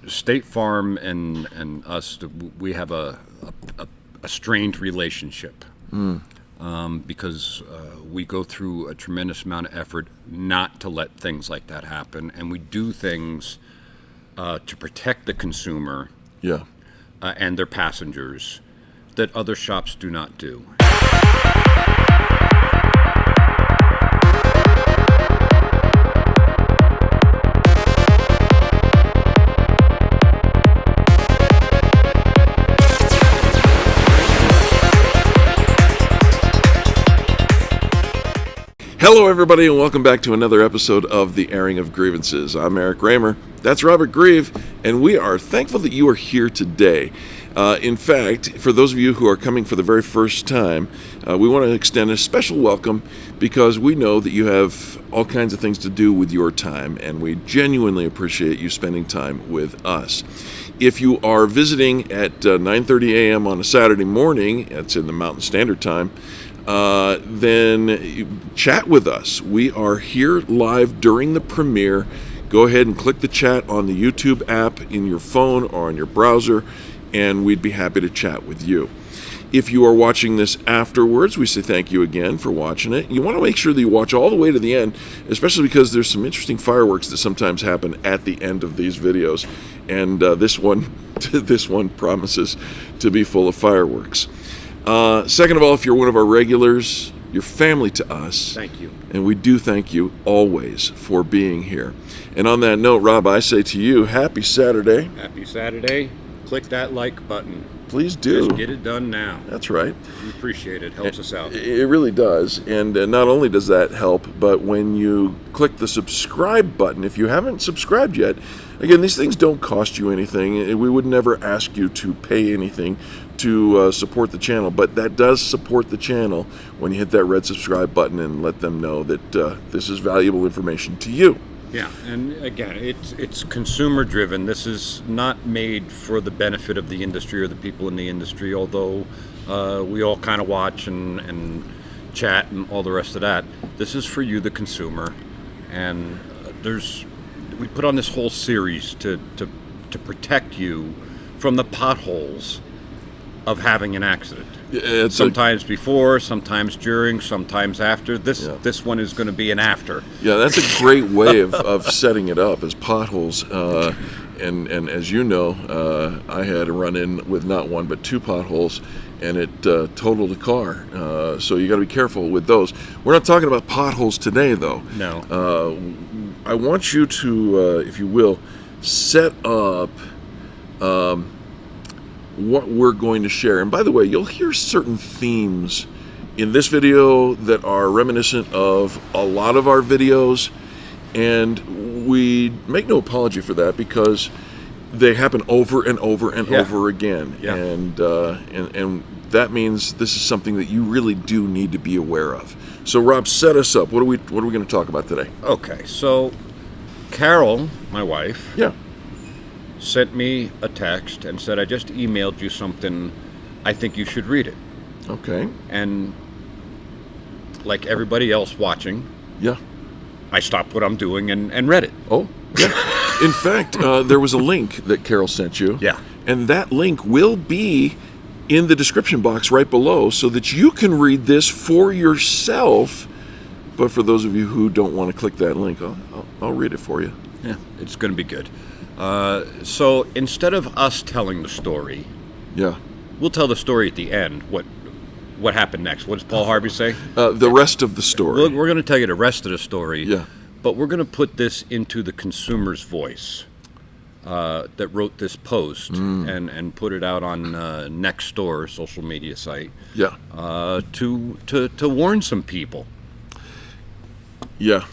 State Farm and us, we have a strained relationship because we go through a tremendous amount of effort not to let things like that happen, and we do things to protect the consumer and their passengers that other shops do not do. Hello everybody and welcome back to another episode of The Airing of Grievances. I'm Eric Reamer, that's Robert Grieve, and we are thankful that you are here today. In fact, for those of you who are coming for the very first time, we want to extend a special welcome because we know that you have all kinds of things to do with your time, and we genuinely appreciate you spending time with us. If you are visiting at 9:30 a.m. on a Saturday morning, that's in the Mountain Standard Time, then chat with us. We are here live during the premiere. Go ahead and click the chat on the YouTube app in your phone or on your browser, and we'd be happy to chat with you. If you are watching this afterwards, we say thank you again for watching it. You want to make sure that you watch all the way to the end, especially because there's some interesting fireworks that sometimes happen at the end of these videos, and this one promises to be full of fireworks. Second of all, if you're one of our regulars, you're family to us. Thank you. And we do thank you always for being here. And on that note, Rob, I say to you, happy Saturday. Happy Saturday. Click that like button. Please do. Just get it done now. That's right. We appreciate it. Helps us out. It really does. And not only does that help, but when you click the subscribe button, if you haven't subscribed yet, again, these things don't cost you anything. We would never ask you to pay anything to support the channel, but that does support the channel when you hit that red subscribe button and let them know that this is valuable information to you. Yeah, and again, it's consumer driven. This is not made for the benefit of the industry or the people in the industry, although we all kind of watch and chat and all the rest of that. This is for you, the consumer, and we put on this whole series to protect you from the potholes of having an accident. Sometimes before, sometimes during, sometimes after. This one is going to be an after. Yeah, that's a great way of setting it up, as potholes. And as you know, I had a run-in with not one but two potholes, and it totaled a car. So you got to be careful with those. We're not talking about potholes today, though. No. I want you to, if you will, set up what we're going to share. And by the way, you'll hear certain themes in this video that are reminiscent of a lot of our videos, and we make no apology for that because they happen over and over and over again. Yeah. And that means this is something that you really do need to be aware of. So Rob, set us up. What are we going to talk about today? Okay, so Carol, my wife, sent me a text and said, I just emailed you something, I think you should read it. Okay. And like everybody else watching, I stopped what I'm doing and read it. Oh, yeah. In fact, there was a link that Carol sent you. Yeah. And that link will be in the description box right below so that you can read this for yourself. But for those of you who don't want to click that link, I'll read it for you. Yeah, it's going to be good. So instead of us telling the story, we'll tell the story at the end. What happened next? What does Paul Harvey say? The rest of the story. We're going to tell you the rest of the story. Yeah. But we're going to put this into the consumer's voice that wrote this post and put it out on NextDoor social media site. Yeah. To warn some people. Yeah.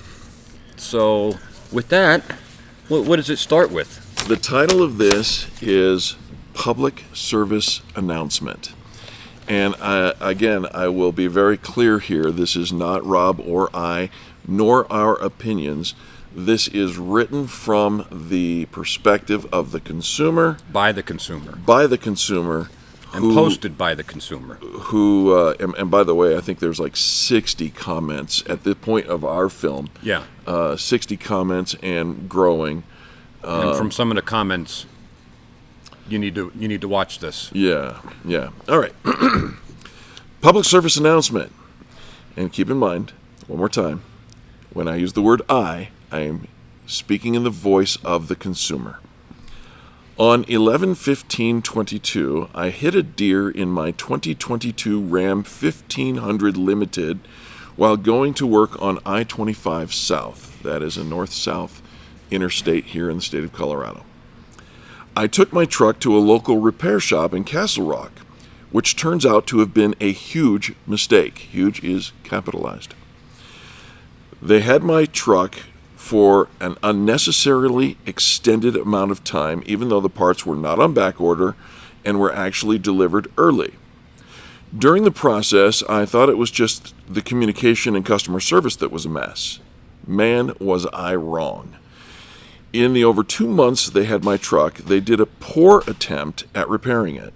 So with that. What does it start with? The title of this is Public Service Announcement. And I will be very clear here. This is not Rob or I, nor our opinions. This is written from the perspective of the consumer. By the consumer. By the consumer. And posted by the consumer. And by the way, I think there's like 60 comments at the point of our film. Yeah. 60 comments and growing. And from some of the comments, you need to watch this. Yeah. All right. Public service announcement. And keep in mind, one more time, when I use the word I am speaking in the voice of the consumer. On 11/15/22, I hit a deer in my 2022 Ram 1500 Limited while going to work on I-25 South. That is a north-south interstate here in the state of Colorado. I took my truck to a local repair shop in Castle Rock, which turns out to have been a huge mistake. Huge is capitalized. They had my truck for an unnecessarily extended amount of time, even though the parts were not on back order and were actually delivered early. During the process, I thought it was just the communication and customer service that was a mess. Man, was I wrong. In the over 2 months they had my truck, they did a poor attempt at repairing it.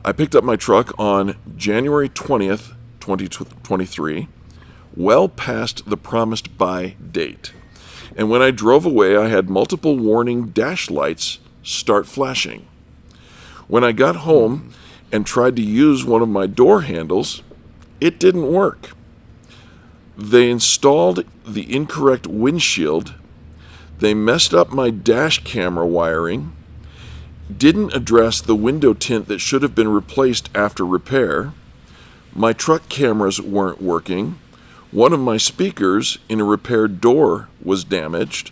I picked up my truck on January 20th, 2023, well past the promised buy date. And when I drove away, I had multiple warning dash lights start flashing. When I got home and tried to use one of my door handles, it didn't work. They installed the incorrect windshield. They messed up my dash camera wiring, didn't address the window tint that should have been replaced after repair. My truck cameras weren't working. One of my speakers in a repaired door was damaged,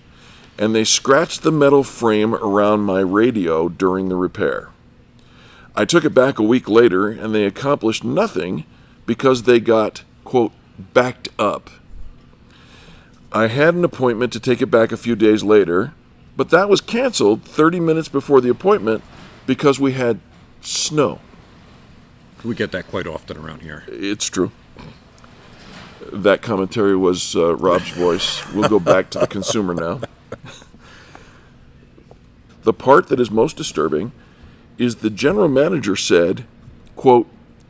and they scratched the metal frame around my radio during the repair. I took it back a week later, and they accomplished nothing because they got, quote, backed up. I had an appointment to take it back a few days later, but that was canceled 30 minutes before the appointment because we had snow. We get that quite often around here. It's true. That commentary was Rob's voice. We'll go back to the consumer now. The part that is most disturbing is the general manager said, quote,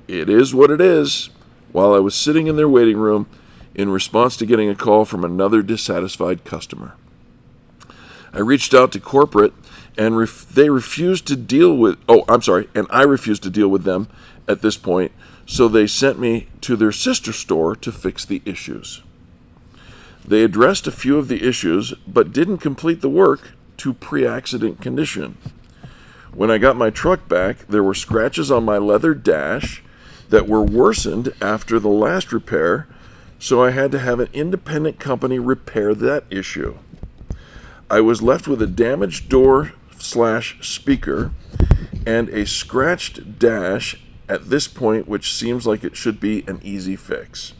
"It is what it is," while I was sitting in their waiting room in response to getting a call from another dissatisfied customer. I reached out to corporate and they refused to deal with, and I refused to deal with them at this point, so they sent me to their sister store to fix the issues. They addressed a few of the issues, but didn't complete the work to pre-accident condition. When I got my truck back, there were scratches on my leather dash that were worsened after the last repair, so I had to have an independent company repair that issue. I was left with a damaged door/speaker and a scratched dash at this point, which seems like it should be an easy fix.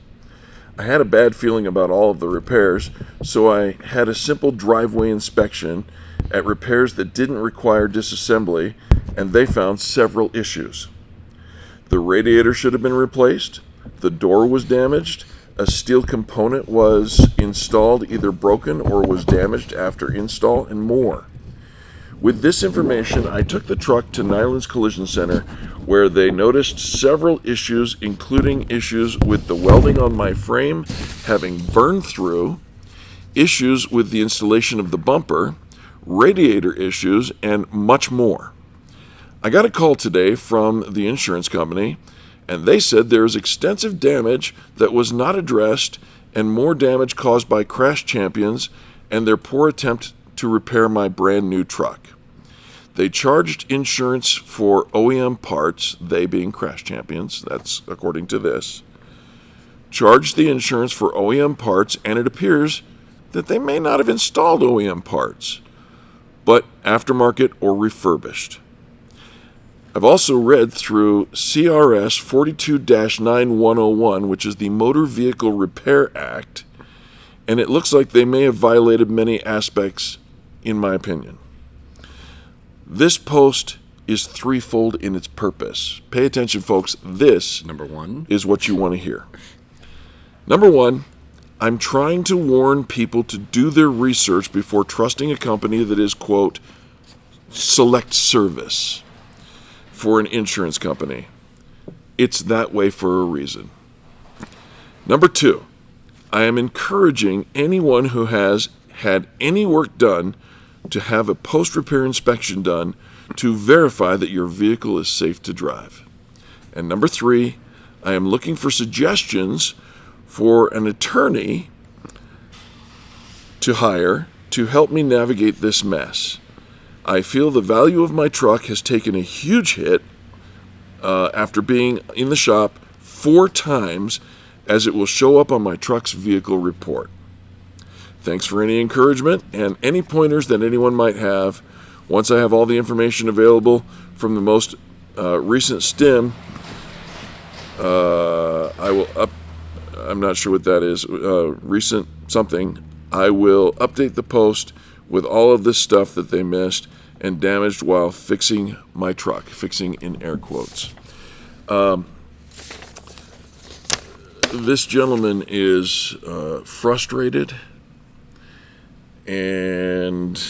I had a bad feeling about all of the repairs, so I had a simple driveway inspection at repairs that didn't require disassembly, and they found several issues. The radiator should have been replaced, the door was damaged, a steel component was installed either broken or was damaged after install, and more. With this information, I took the truck to Nylund's Collision Center, where they noticed several issues, including issues with the welding on my frame having burned through, issues with the installation of the bumper, radiator issues, and much more. I got a call today from the insurance company, and they said there is extensive damage that was not addressed and more damage caused by Crash Champions and their poor attempt to repair my brand new truck. They charged insurance for OEM parts, they being Crash Champions, that's according to this, charged the insurance for OEM parts, and it appears that they may not have installed OEM parts, but aftermarket or refurbished. I've also read through CRS 42-9101, which is the Motor Vehicle Repair Act, and it looks like they may have violated many aspects, in my opinion. This post is threefold in its purpose. Pay attention, folks. This Number one is what you want to hear. Number one, I'm trying to warn people to do their research before trusting a company that is, quote, select service for an insurance company. It's that way for a reason. Number two, I am encouraging anyone who has had any work done to have a post-repair inspection done to verify that your vehicle is safe to drive. And number 3, I am looking for suggestions for an attorney to hire to help me navigate this mess. I feel the value of my truck has taken a huge hit after being in the shop 4 times, as it will show up on my truck's vehicle report. Thanks for any encouragement and any pointers that anyone might have. Once I have all the information available from the most recent stim, I will I'm not sure what that is, recent something. I will update the post with all of this stuff that they missed and damaged while fixing my truck. Fixing in air quotes. This gentleman is frustrated, and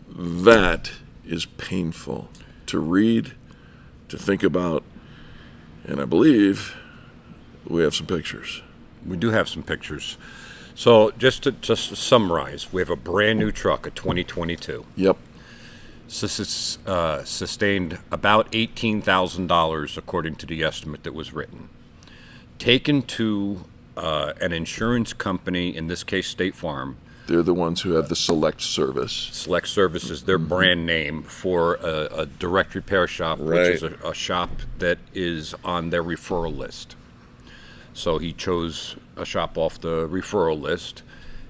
that is painful to read, to think about, and I believe we have some pictures. We do have some pictures. So just to summarize, we have a brand new truck, a 2022. Yep. Sustained about $18,000 according to the estimate that was written. Taken to an insurance company, in this case State Farm. They're the ones who have the Select service. Select Service is their brand name for a direct repair shop, Right. which is a shop that is on their referral list. So he chose a shop off the referral list,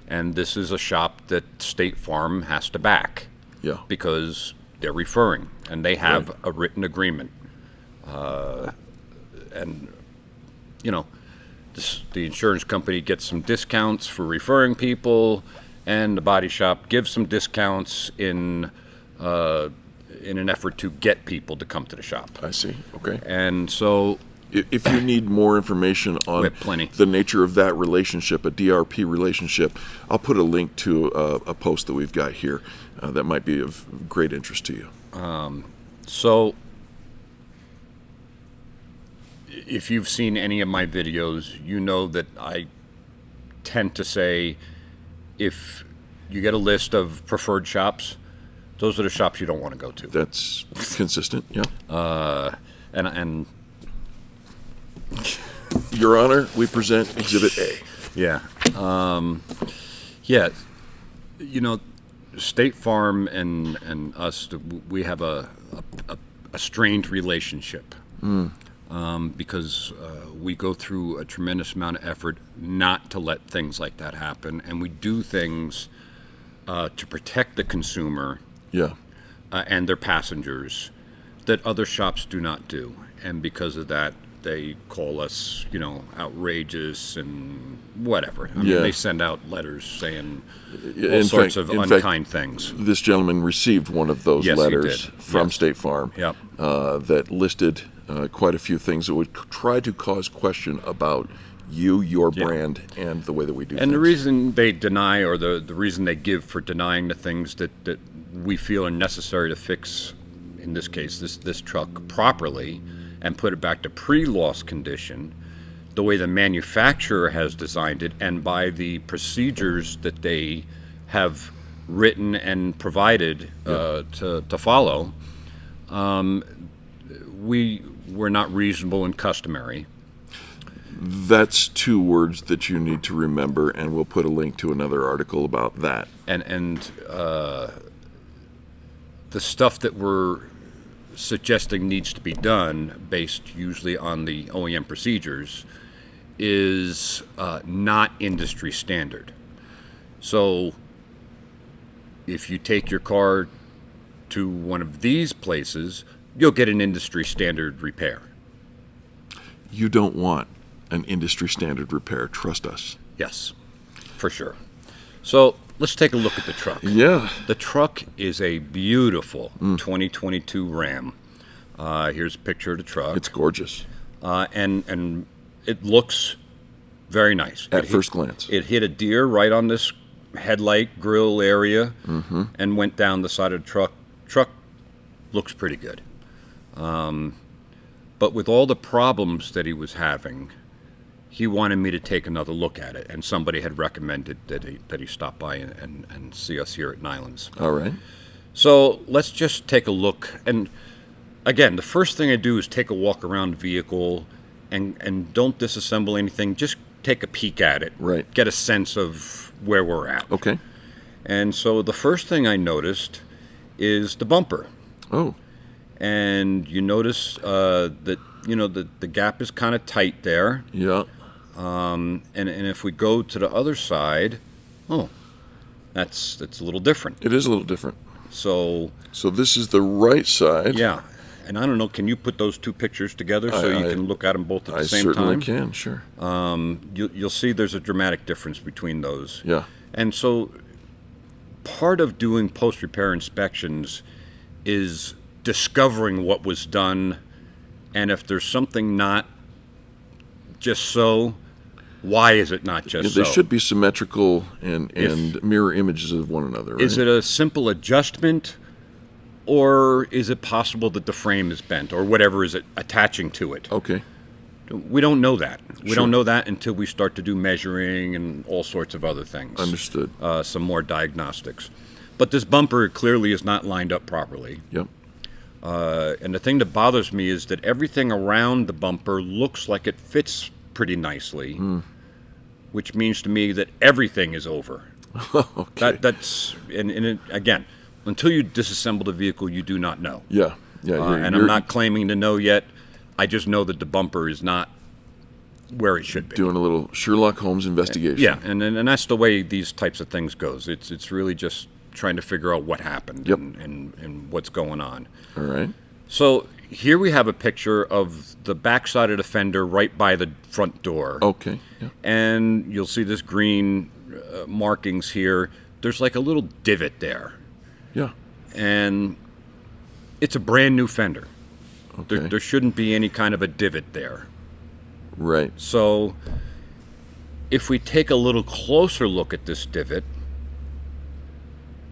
and this is a shop that State Farm has to back. Yeah. Because they're referring, and they have a written agreement. And, you know, the insurance company gets some discounts for referring people, and the body shop gives some discounts in an effort to get people to come to the shop. I see. Okay. And so If you need more information we on have plenty. the nature of that relationship, a DRP relationship, I'll put a link to a post that we've got here that might be of great interest to you. So if you've seen any of my videos, you know that I tend to say, if you get a list of preferred shops, those are the shops you don't want to go to. That's consistent, yeah. And Your Honor, we present Exhibit A. yeah, yeah, you know, State Farm and us, we have a strained relationship. Because we go through a tremendous amount of effort not to let things like that happen, and we do things to protect the consumer Yeah. and their passengers that other shops do not do. And because of that, they call us, you know, outrageous and whatever. I mean, they send out letters saying all sorts of unkind things. This gentleman received one of those Yes, he letters did. from Yes. State Farm Yep. that listed quite a few things that would try to cause question about you, your brand, and the way that we do things. And the reason they deny, or the reason they give for denying the things that we feel are necessary to fix, in this case, this truck properly, and put it back to pre-loss condition, the way the manufacturer has designed it, and by the procedures that they have written and provided to follow, we're not reasonable and customary. That's 2 words that you need to remember, and we'll put a link to another article about that. And the stuff that we're suggesting needs to be done, based usually on the OEM procedures, is not industry standard. So if you take your car to one of these places, you'll get an industry standard repair. You don't want an industry standard repair, trust us. Yes, for sure. So let's take a look at the truck. Yeah. The truck is a beautiful 2022 Ram. Here's a picture of the truck. It's gorgeous. And it looks very nice. At first glance. It hit a deer right on this headlight grill area and went down the side of the truck. Truck looks pretty good. But with all the problems that he was having, he wanted me to take another look at it, and somebody had recommended that he stop by and see us here at Nylund's. All right. So let's just take a look. And again, the first thing I do is take a walk around the vehicle and don't disassemble anything. Just take a peek at it. Right. Get a sense of where we're at. Okay. And so the first thing I noticed is the bumper. Oh. And you notice that, the gap is kind of tight there. Yeah. And if we go to the other side, that's a little different. It is a little different. So this is the right side. yeah, and I don't know, can you put those two pictures together so you can look at them both at the same time? I certainly can, sure. You'll see there's a dramatic difference between those. Yeah. And so part of doing post-repair inspections is discovering what was done, and if there's something not just so, why is it not just so? They should be symmetrical and mirror images of one another, right? Is it a simple adjustment, or is it possible that the frame is bent, or whatever is attaching to it? Okay. We don't know that. We Sure. don't know that until we start to do measuring and all sorts of other things. Understood. Some more diagnostics. But this bumper clearly is not lined up properly. Yep. And the thing that bothers me is that everything around the bumper looks like it fits pretty nicely, which means to me that everything is over. Okay. That's again, until you disassemble the vehicle, you do not know. Yeah. Yeah. And I'm not claiming to know yet. I just know that the bumper is not where it should be. doing a little Sherlock Holmes investigation. Yeah, and that's the way these types of things goes. It's really just trying to figure out what happened Yep. and what's going on. All right. So here we have a picture of the backside of the fender right by the front door. Okay. Yeah. And you'll see this green markings here. There's like a little divot there. Yeah. And it's a brand new fender. Okay. There shouldn't be any kind of a divot there. Right. So if we take a little closer look at this divot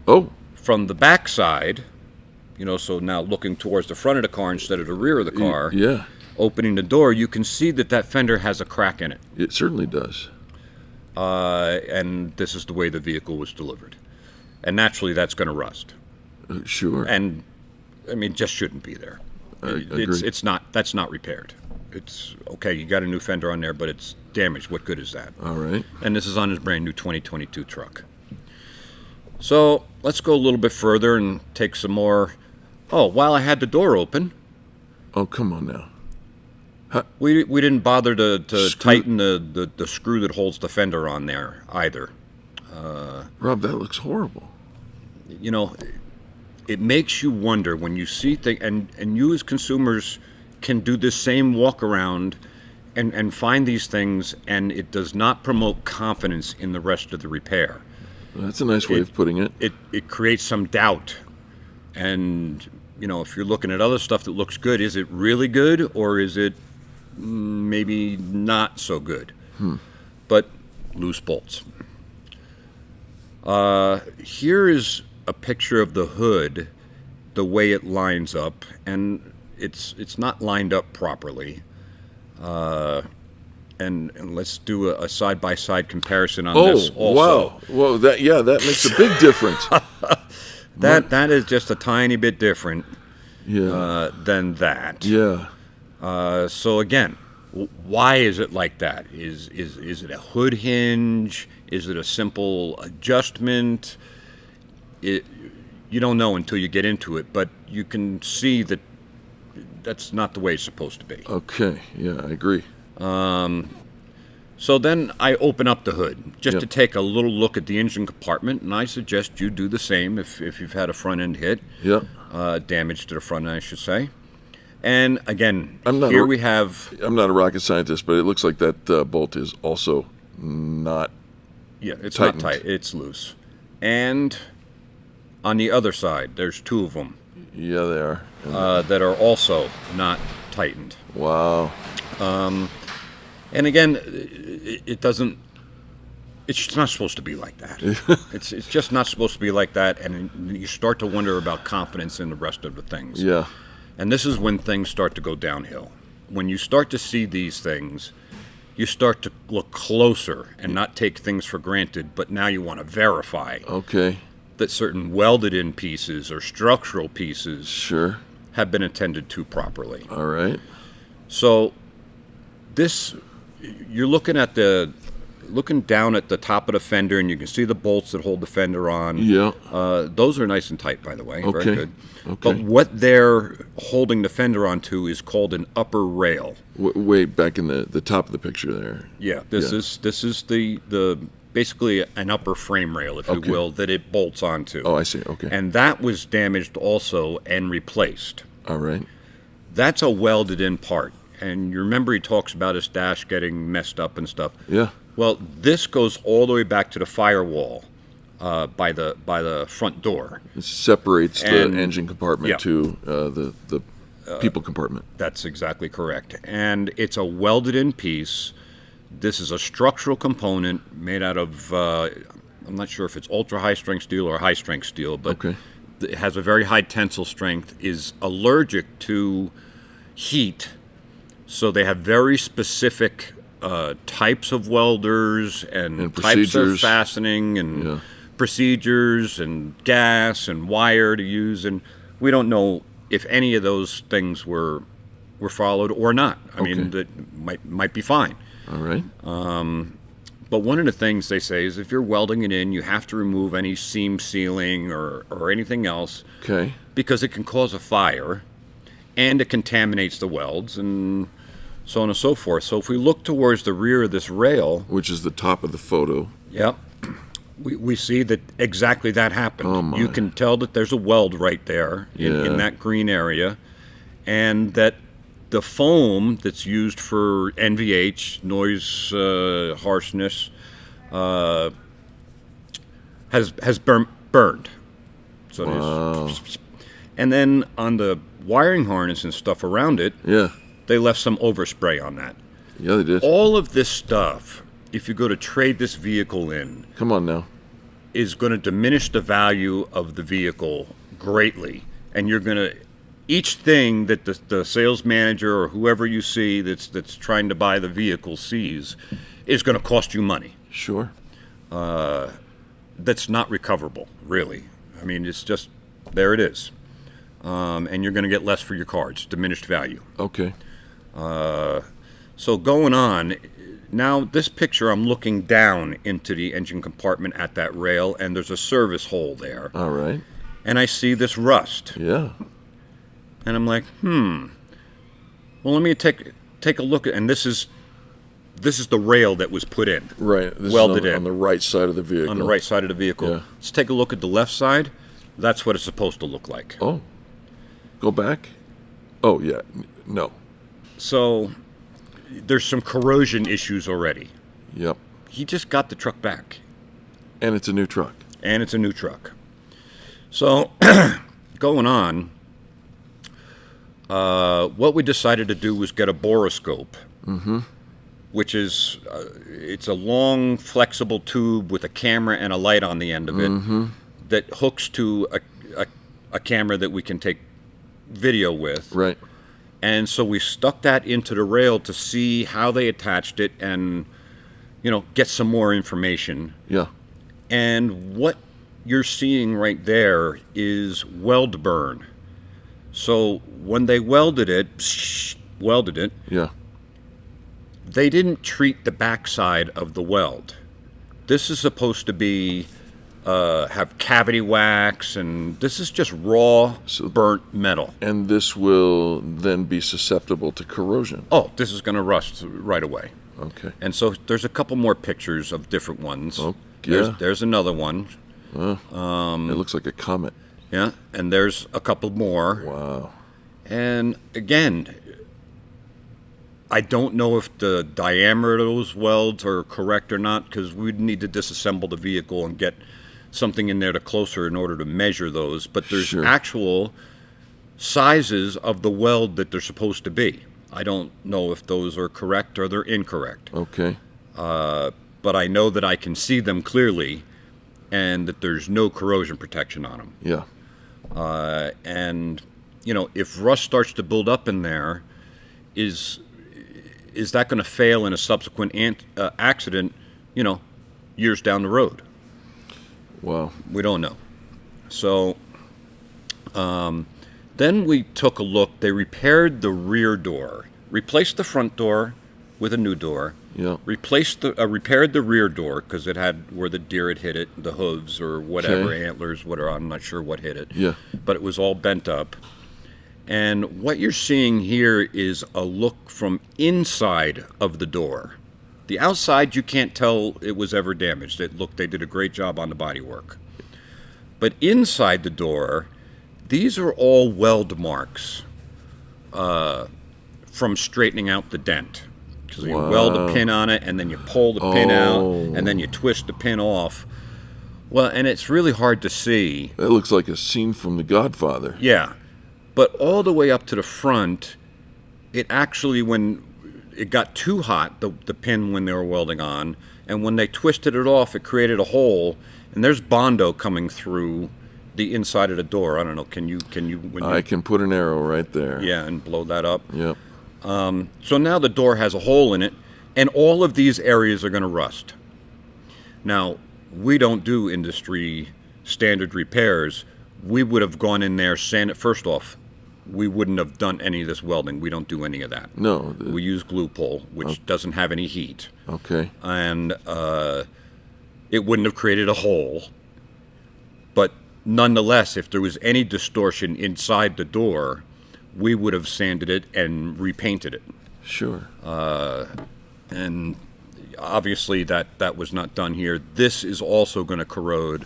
Oh. from the backside, so now looking towards the front of the car instead of the rear of the car, Yeah. opening the door, you can see that fender has a crack in it. It certainly does. And this is the way the vehicle was delivered. And naturally, that's going to rust. Sure. And, it just shouldn't be there. agree. That's not repaired. It's, okay, you got a new fender on there, but it's damaged. What good is that? All right. And this is on his brand new 2022 truck. So let's go a little bit further and take some more. Oh, while I had the door open, Oh, come on now. we didn't bother to Screw- tighten the screw that holds the fender on there either. Rob, that looks horrible. It makes you wonder when you see things, and you as consumers can do this same walk around and find these things, and it does not promote confidence in the rest of the repair. That's a nice way of putting it. It creates some doubt. And, if you're looking at other stuff that looks good, is it really good, or is it maybe not so good? But loose bolts. Here is a picture of the hood, the way it lines up, and it's not lined up properly. And let's do a side-by-side comparison on this also. Wow. Whoa, that makes a big difference. That is just a tiny bit different than that. Yeah. So again, why is it like that? Is it a hood hinge? Is it a simple adjustment? You don't know until you get into it, but you can see that that's not the way it's supposed to be. Okay. Yeah, I agree. So then I open up the hood just to take a little look at the engine compartment, and I suggest you do the same if you've had a front end hit, damage to the front end, I should say. And again, here we have... I'm not a rocket scientist, but it looks like that bolt is also not it's tightened. not tight, it's loose. And on the other side, there's two of them. Yeah, they are. That are also not tightened. Wow. And again, it doesn't. It's not supposed to be like that. It's just not supposed to be like that, and you start to wonder about confidence in the rest of the things. Yeah. And this is when things start to go downhill. When you start to see these things, you start to look closer and not take things for granted, but now you want to verify Okay. that certain welded-in pieces or structural pieces Sure. have been attended to properly. All right. So this, you're looking down at the top of the fender, and you can see the bolts that hold the fender on. Yeah. Those are nice and tight, by the way. Okay. Very good. Okay. But what they're holding the fender onto is called an upper rail. Way back in the top of the picture there. Yeah. This is the basically an upper frame rail, if you Okay. will, that it bolts onto. Oh, I see. Okay. And that was damaged also and replaced. All right. That's a welded-in part. And you remember he talks about his dash getting messed up and stuff. Yeah. Well, this goes all the way back to the firewall by the front door. It separates the And- engine compartment yeah. to the people compartment. That's exactly correct. And it's a welded-in piece. This is a structural component made out of, I'm not sure if it's ultra-high-strength steel or high-strength steel, but Okay. it has a very high tensile strength, is allergic to heat. So they have very specific types of welders and types of procedures. fastening and Yeah. procedures and gas and wire to use. And we don't know if any of those things were followed or not. I mean, that might be fine. All right. But one of the things they say is if you're welding it in, you have to remove any seam sealing or anything else Okay. because it can cause a fire and it contaminates the welds and so on and so forth. So if we look towards the rear of this rail, Which is the top of the photo. yep, we see that exactly that happened. Oh, my. You can tell that there's a weld right there Yeah. in that green area, and that the foam that's used for NVH, noise harshness, has burned. So there's, and then on the wiring harness and stuff around it, Yeah. they left some overspray on that. Yeah, they did. All of this stuff, if you go to trade this vehicle in, Come on now. is going to diminish the value of the vehicle greatly. And you're going to, each thing that the sales manager or whoever you see that's trying to buy the vehicle sees is going to cost you money. Sure. That's not recoverable, really. I mean, it's just, there it is. And you're going to get less for your car. It's diminished value. Okay. So going on, now this picture, I'm looking down into the engine compartment at that rail, and there's a service hole there. All right. And I see this rust. Yeah. And I'm like, well, let me take a look at, and this is the rail that was put in. Right. This Welded is in. on the right side of the vehicle. On the right side of the vehicle. Yeah. Let's take a look at the left side. That's what it's supposed to look like. Oh. Go back. Oh, yeah. No. So there's some corrosion issues already. Yep. He just got the truck back. And it's a new truck. And it's a new truck. So going on, what we decided to do was get a boroscope, which is it's a long, flexible tube with a camera and a light on the end of it that hooks to a camera that we can take video with. Right. And so we stuck that into the rail to see how they attached it and, get some more information. Yeah. And what you're seeing right there is weld burn. So when they welded it, Yeah. they didn't treat the backside of the weld. This is supposed to be have cavity wax, and this is just raw burnt metal. And this will then be susceptible to corrosion. Oh, this is going to rust right away. Okay. And so there's a couple more pictures of different ones. Oh, yeah. There's another one. It looks like a comet. Yeah, and there's a couple more. Wow. And again, I don't know if the diameter of those welds are correct or not, because we'd need to disassemble the vehicle and get something in there to closer in order to measure those. But there's Sure. actual sizes of the weld that they're supposed to be. I don't know if those are correct or they're incorrect. Okay. But I know that I can see them clearly and that there's no corrosion protection on them. Yeah. And if rust starts to build up in there, it's is that going to fail in a subsequent accident, years down the road? Wow. We don't know. So then we took a look. They repaired the rear door, replaced the front door with a new door. Yeah. Repaired the rear door because it had where the deer had hit it, the hooves or whatever, antlers, whatever. I'm not sure what hit it. Yeah. But it was all bent up. And what you're seeing here is a look from inside of the door. The outside, you can't tell it was ever damaged. They did a great job on the bodywork. But inside the door, these are all weld marks from straightening out the dent. Because you weld a pin on it, and then you pull the pin out, and then you twist the pin off. Well, and it's really hard to see. That looks like a scene from The Godfather. Yeah. But all the way up to the front, it actually, when it got too hot, the pin when they were welding on, and when they twisted it off, it created a hole, and there's Bondo coming through the inside of the door. I don't know, can you? I can put an arrow right there. Yeah, and blow that up. Yep. So now the door has a hole in it, and all of these areas are going to rust. Now, we don't do industry standard repairs. We would have gone in there, sanded. First off, we wouldn't have done any of this welding. We don't do any of that. No. We use glue pull, which doesn't have any heat. Okay. And it wouldn't have created a hole. But nonetheless, if there was any distortion inside the door, we would have sanded it and repainted it. Sure. And obviously that was not done here. This is also going to corrode.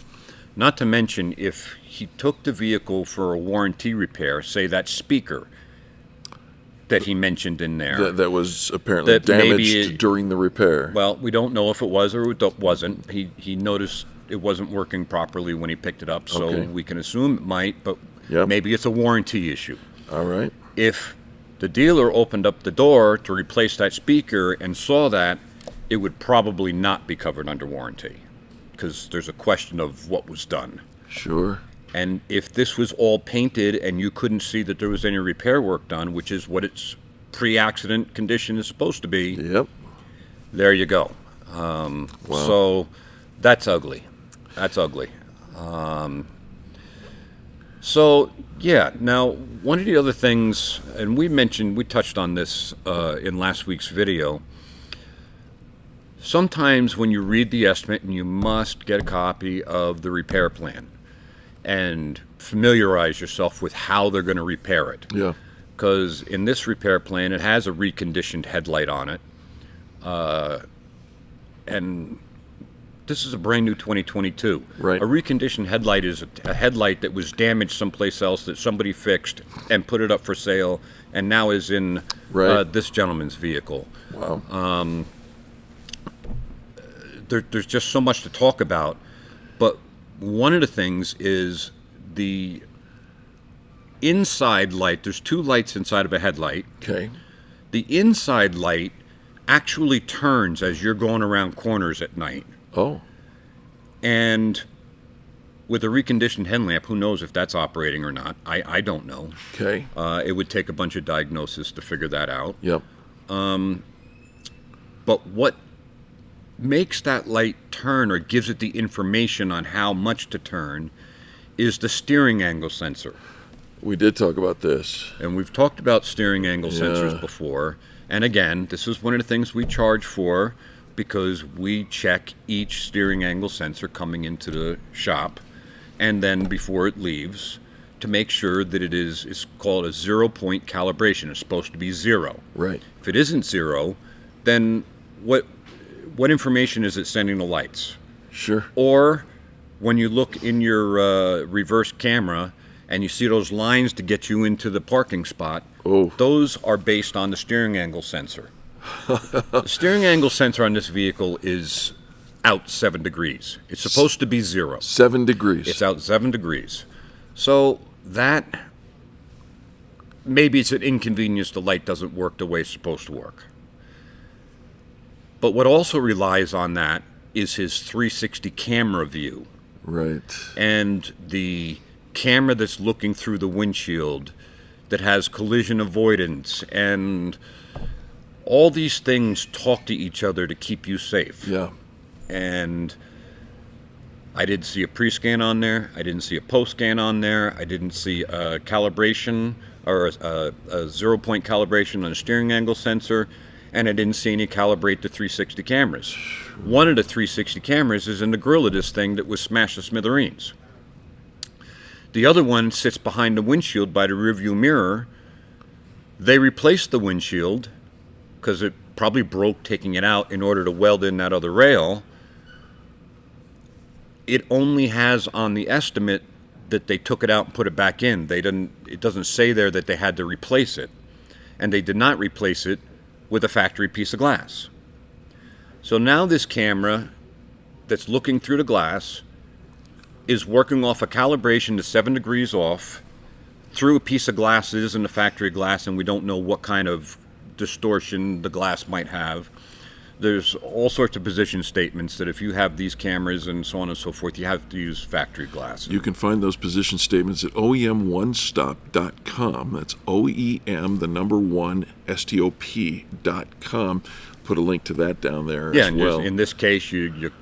Not to mention, if he took the vehicle for a warranty repair, say that speaker that he mentioned in there. That was apparently damaged during the repair. Well, we don't know if it was or it wasn't. He noticed it wasn't working properly when he picked it up, so we can assume it might, but maybe it's a warranty issue. All right. If the dealer opened up the door to replace that speaker and saw that, it would probably not be covered under warranty because there's a question of what was done. Sure. And if this was all painted and you couldn't see that there was any repair work done, which is what its pre-accident condition is supposed to be, there you go. Wow. So that's ugly. That's ugly. Now, one of the other things, and we touched on this in last week's video, sometimes when you read the estimate, and you must get a copy of the repair plan and familiarize yourself with how they're going to repair it. Yeah. Because in this repair plan, it has a reconditioned headlight on it. And this is a brand new 2022. Right. A reconditioned headlight is a headlight that was damaged someplace else that somebody fixed and put it up for sale and now is in this gentleman's vehicle. Wow. There's just so much to talk about, but one of the things is the inside light. There's two lights inside of a headlight. Okay. The inside light actually turns as you're going around corners at night. Oh. And with a reconditioned headlamp, who knows if that's operating or not? I don't know. Okay. It would take a bunch of diagnosis to figure that out. Yep. But what makes that light turn or gives it the information on how much to turn is the steering angle sensor. We did talk about this. And we've talked about steering angle sensors before. And again, this is one of the things we charge for because we check each steering angle sensor coming into the shop and then before it leaves to make sure that it's called a 0-point calibration. It's supposed to be 0. Right. If it isn't 0, then what information is it sending the lights? Sure. Or when you look in your reverse camera and you see those lines to get you into the parking spot, those are based on the steering angle sensor. The steering angle sensor on this vehicle is out 7 degrees. It's supposed to be 0. 7 degrees. It's out 7 degrees. So that, maybe it's an inconvenience the light doesn't work the way it's supposed to work. But what also relies on that is his 360 camera view. Right. And the camera that's looking through the windshield that has collision avoidance and All these things talk to each other to keep you safe. Yeah. And I didn't see a pre-scan on there. I didn't see a post-scan on there. I didn't see a calibration or a 0-point calibration on a steering angle sensor. And I didn't see any calibrate to 360 cameras. One of the 360 cameras is in the grill of this thing that was smashed to smithereens. The other one sits behind the windshield by the rearview mirror. They replaced the windshield because it probably broke taking it out in order to weld in that other rail. It only has on the estimate that they took it out and put it back in. It doesn't say there that they had to replace it. And they did not replace it with a factory piece of glass. So now this camera that's looking through the glass is working off a calibration to 7 degrees off through a piece of glass that isn't a factory glass, and we don't know what kind of distortion the glass might have. There's all sorts of position statements that if you have these cameras and so on and so forth, you have to use factory glass. You can find those position statements at OEM1stop.com. That's OEM, the number 1, STOP.com. Put a link to that down there as well. In this case, you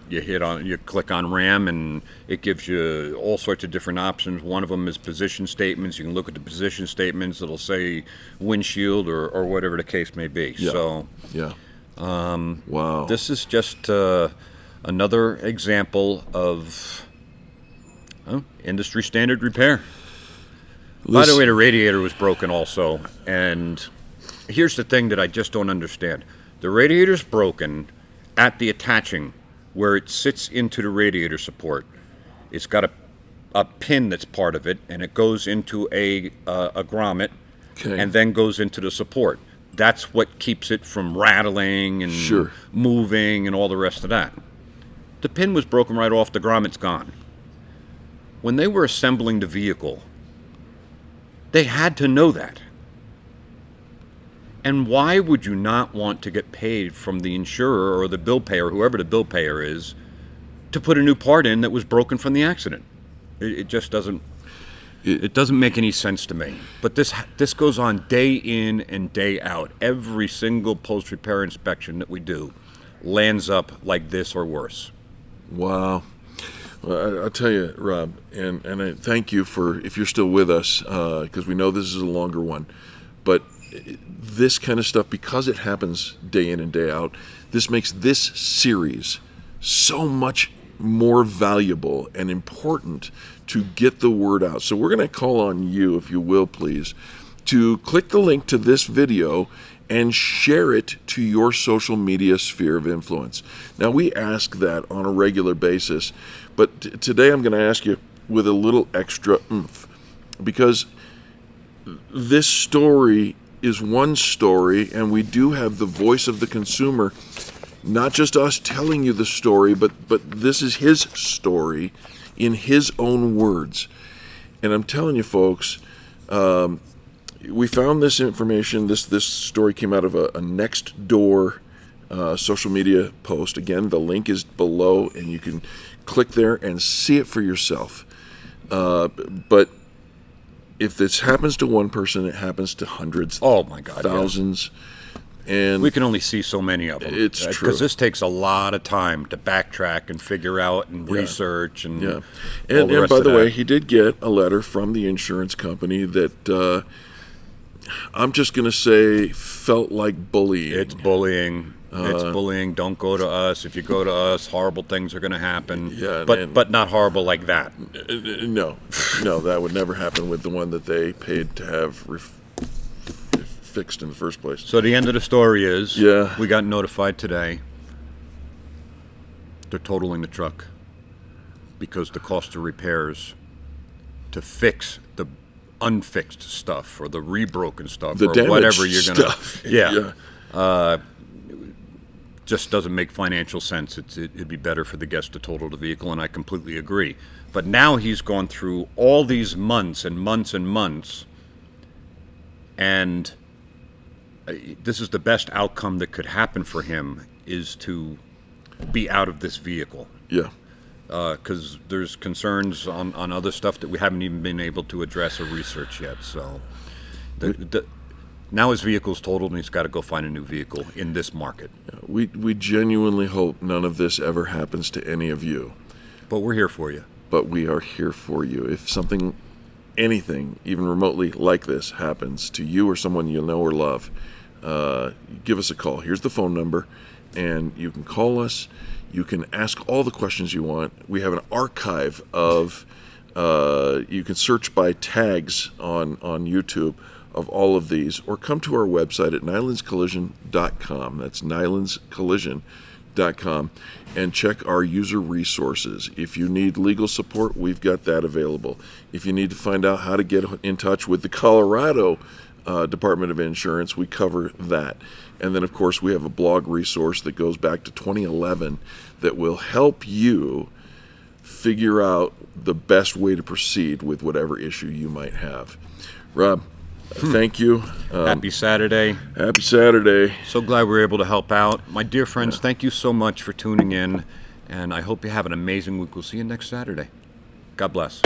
click on RAM, and it gives you all sorts of different options. One of them is position statements. You can look at the position statements. It'll say windshield or whatever the case may be. Yeah. So, yeah. Wow. This is just another example of industry standard repair. By the way, the radiator was broken also, and here's the thing that I just don't understand. The radiator's broken at the attaching where it sits into the radiator support. It's got a pin that's part of it, and it goes into a grommet, and then goes into the support. That's what keeps it from rattling and moving and all the rest of that. The pin was broken right off, the grommet's gone. When they were assembling the vehicle, they had to know that. And why would you not want to get paid from the insurer or the bill payer, whoever the bill payer is, to put a new part in that was broken from the accident? It just doesn't. It doesn't make any sense to me. But this goes on day in and day out. Every single post-repair inspection that we do lands up like this or worse. Wow. Well, I'll tell you, Rob, and I thank you for, if you're still with us, because we know this is a longer one, but this kind of stuff, because it happens day in and day out, this makes this series so much more valuable and important to get the word out. So we're going to call on you, if you will, please, to click the link to this video and share it to your social media sphere of influence. Now, we ask that on a regular basis, but today I'm going to ask you with a little extra oomph, because this story is one story, and we do have the voice of the consumer, not just us telling you the story, but this is his story in his own words. And I'm telling you, folks, we found this information. This story came out of a NextDoor social media post. Again, the link is below, and you can click there and see it for yourself. But if this happens to one person, it happens to hundreds, oh my God, thousands. And we can only see so many of them. It's true. Because this takes a lot of time to backtrack and figure out and research and all and the rest by of the that. way, he did get a letter from the insurance company that I'm just going to say felt like bullying. It's bullying. It's bullying. Don't go to us. If you go to us, horrible things are going to happen. Yeah, but not horrible like that. No, that would never happen with the one that they paid to have fixed in the first place. So the end of the story is, we got notified today. They're totaling the truck because the cost of repairs to fix the unfixed stuff or the rebroken stuff the or whatever you're stuff. Just doesn't make financial sense. It'd be better for the guest to total the vehicle, and I completely agree. But now he's gone through all these months and months and months, and this is the best outcome that could happen for him, is to be out of this vehicle. Yeah. Because there's concerns on other stuff that we haven't even been able to address or research yet. So Now his vehicle's totaled and he's got to go find a new vehicle in this market. We genuinely hope none of this ever happens to any of you. But we're here for you. But we are here for you. If something, anything, even remotely like this happens to you or someone you know or love, give us a call. Here's the phone number, and you can call us. You can ask all the questions you want. We have an archive of, you can search by tags on YouTube of all of these, or come to our website at nylundscollision.com. That's nylundscollision.com, and check our user resources. If you need legal support, we've got that available. If you need to find out how to get in touch with the Colorado Department of Insurance, we cover that. And then, of course, we have a blog resource that goes back to 2011 that will help you figure out the best way to proceed with whatever issue you might have. Rob, thank you. Happy Saturday. Happy Saturday. So glad we were able to help out. My dear friends, thank you so much for tuning in, and I hope you have an amazing week. We'll see you next Saturday. God bless.